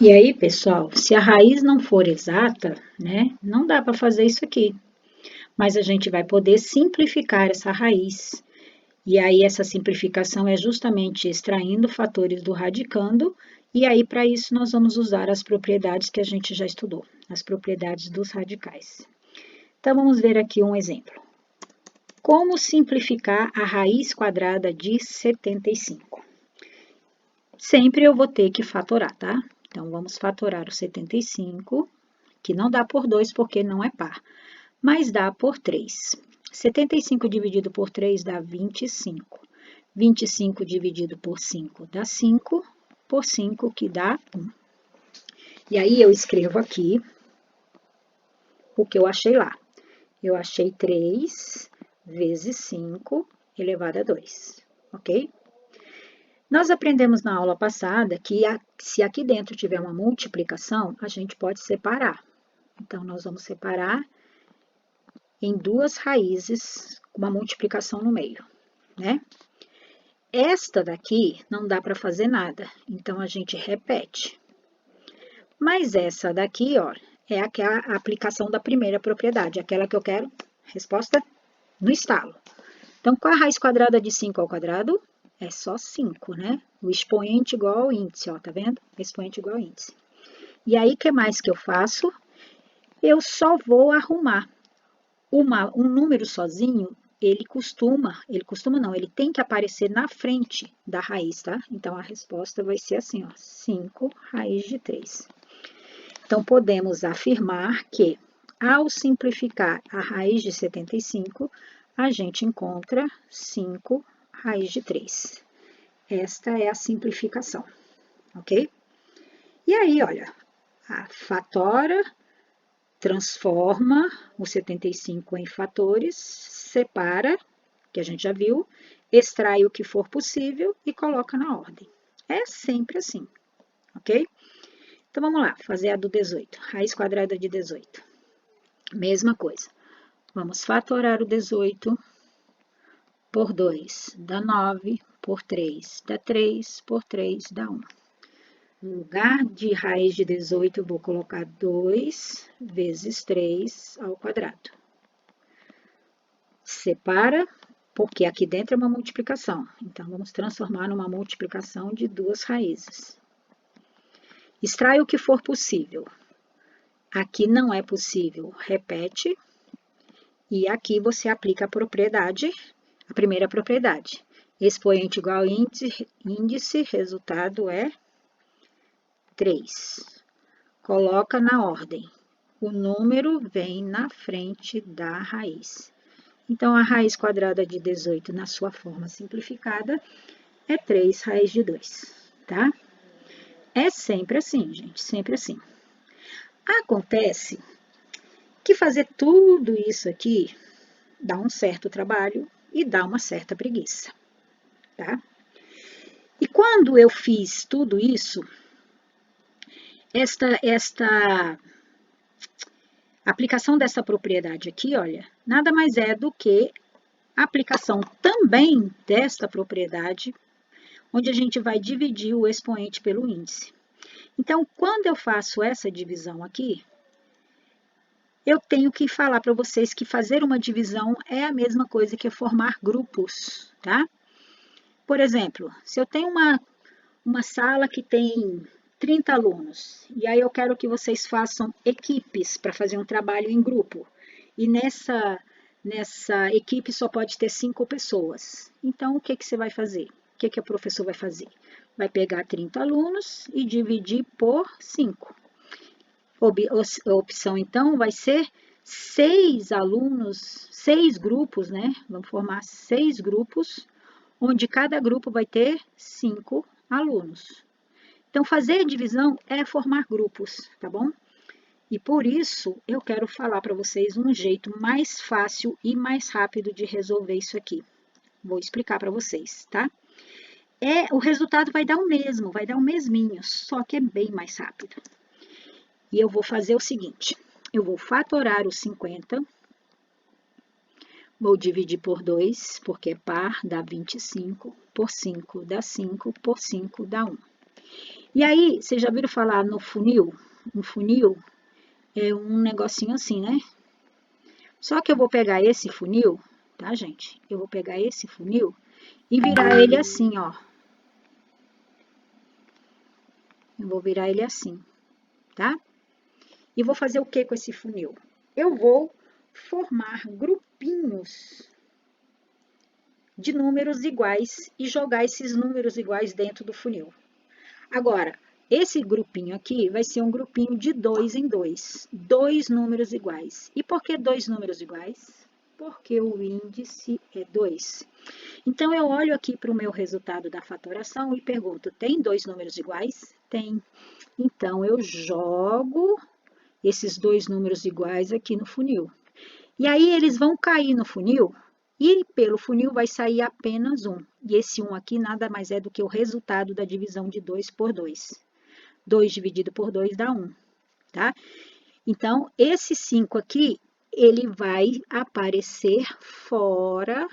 E aí, pessoal, se a raiz não for exata, né, não dá para fazer isso aqui. Mas a gente vai poder simplificar essa raiz. E aí, essa simplificação é justamente extraindo fatores do radicando, e aí, para isso, nós vamos usar as propriedades que a gente já estudou, as propriedades dos radicais. Então, vamos ver aqui um exemplo. Como simplificar a raiz quadrada de 75? Sempre eu vou ter que fatorar, tá? Então, vamos fatorar o 75, que não dá por 2 porque não é par, mas dá por 3. 75 dividido por 3 dá 25. 25 dividido por 5 dá 5, por 5 que dá 1. E aí, eu escrevo aqui o que eu achei lá. Eu achei 3 vezes 5 elevado a 2, ok? Nós aprendemos na aula passada que se aqui dentro tiver uma multiplicação, a gente pode separar. Então, nós vamos separar em duas raízes, uma multiplicação no meio, né? Esta daqui não dá para fazer nada, então a gente repete. Mas essa daqui, ó, é a aplicação da primeira propriedade, aquela que eu quero, resposta no estalo. Então, qual a raiz quadrada de 5 ao quadrado? É só 5, né? O expoente igual ao índice, ó, tá vendo? Expoente igual ao índice. E aí, o que mais que eu faço? Eu só vou arrumar. Um número sozinho, ele tem que aparecer na frente da raiz, tá? Então, a resposta vai ser assim, ó, 5 raiz de 3. Então, podemos afirmar que, ao simplificar a raiz de 75, a gente encontra 5 raiz de 3. Esta é a simplificação, ok? E aí, olha, a fatora transforma o 75 em fatores, separa, que a gente já viu, extrai o que for possível e coloca na ordem. É sempre assim, ok? Então, vamos lá, fazer a do 18, raiz quadrada de 18. Mesma coisa. Vamos fatorar o 18 por 2, dá 9, por 3, dá 3, por 3, dá 1. No lugar de raiz de 18, eu vou colocar 2 vezes 3 ao quadrado. Separa, porque aqui dentro é uma multiplicação. Então, vamos transformar numa multiplicação de duas raízes. Extrai o que for possível. Aqui não é possível, repete. E aqui você aplica a propriedade, a primeira propriedade. Expoente igual a índice, resultado é 3. Coloca na ordem. O número vem na frente da raiz. Então, a raiz quadrada de 18, na sua forma simplificada, é 3 raiz de 2, tá? É sempre assim, gente, sempre assim. Acontece que fazer tudo isso aqui dá um certo trabalho e dá uma certa preguiça, tá? E quando eu fiz tudo isso, esta aplicação dessa propriedade aqui, olha, nada mais é do que a aplicação também desta propriedade, onde a gente vai dividir o expoente pelo índice. Então, quando eu faço essa divisão aqui, eu tenho que falar para vocês que fazer uma divisão é a mesma coisa que formar grupos, tá? Por exemplo, se eu tenho uma sala que tem 30 alunos, e aí eu quero que vocês façam equipes para fazer um trabalho em grupo, e nessa equipe só pode ter 5 pessoas. Então, o que você vai fazer? O que o professor vai fazer? Vai pegar 30 alunos e dividir por 5. A opção, então, vai ser 6 alunos, 6 grupos, né? Vamos formar 6 grupos, onde cada grupo vai ter 5 alunos. Então, fazer a divisão é formar grupos, tá bom? E por isso, eu quero falar para vocês um jeito mais fácil e mais rápido de resolver isso aqui. Vou explicar para vocês, tá? O resultado vai dar o mesmo, vai dar o mesminho, só que é bem mais rápido. E eu vou fazer o seguinte, eu vou fatorar os 50, vou dividir por 2, porque é par, dá 25, por 5 dá 5, por 5 dá 1. E aí, vocês já viram falar no funil? Um funil é um negocinho assim, né? Só que eu vou pegar esse funil, tá, gente? Eu vou pegar esse funil e virar ele assim, ó. Eu vou virar ele assim, tá? E vou fazer o que com esse funil? Eu vou formar grupinhos de números iguais e jogar esses números iguais dentro do funil. Agora, esse grupinho aqui vai ser um grupinho de 2 em 2, dois números iguais. E por que dois números iguais? Porque o índice é 2. Então, eu olho aqui para o meu resultado da fatoração e pergunto, tem dois números iguais? Tem. Então, eu jogo esses dois números iguais aqui no funil. E aí, eles vão cair no funil e pelo funil vai sair apenas um. E esse 1 aqui nada mais é do que o resultado da divisão de 2 por 2. 2 dividido por 2 dá 1, tá? Então, esse 5 aqui, ele vai aparecer fora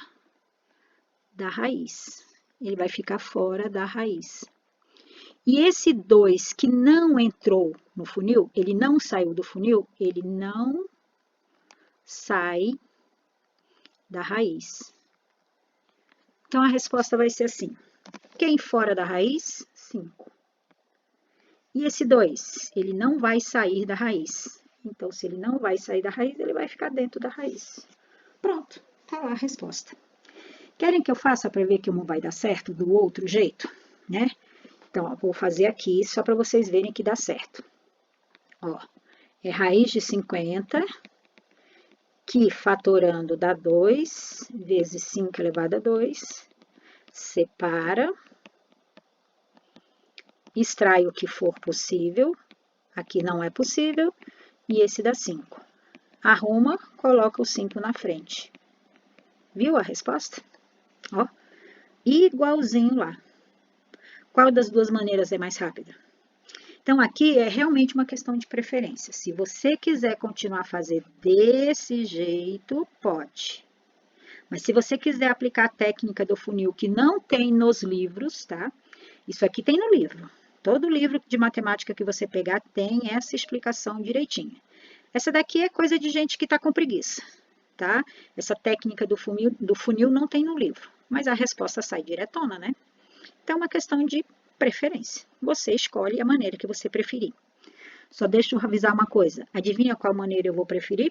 da raiz. Ele vai ficar fora da raiz. E esse 2 que não entrou no funil, ele não saiu do funil, ele não sai da raiz. Então, a resposta vai ser assim. Quem fora da raiz? 5. E esse 2, ele não vai sair da raiz. Então, se ele não vai sair da raiz, ele vai ficar dentro da raiz. Pronto, tá lá a resposta. Querem que eu faça para ver que um vai dar certo do outro jeito, né? Então, eu vou fazer aqui só para vocês verem que dá certo. Ó, é raiz de 50, que fatorando dá 2, vezes 5 elevado a 2, separa, extrai o que for possível, aqui não é possível, e esse dá 5. Arruma, coloca o 5 na frente. Viu a resposta? Ó, igualzinho lá. Qual das duas maneiras é mais rápida? Então, aqui é realmente uma questão de preferência. Se você quiser continuar a fazer desse jeito, pode. Mas se você quiser aplicar a técnica do funil que não tem nos livros, tá? Isso aqui tem no livro. Todo livro de matemática que você pegar tem essa explicação direitinha. Essa daqui é coisa de gente que está com preguiça, tá? Essa técnica do funil não tem no livro, mas a resposta sai diretona, né? Então, é uma questão de preferência. Você escolhe a maneira que você preferir. Só deixa eu avisar uma coisa. Adivinha qual maneira eu vou preferir?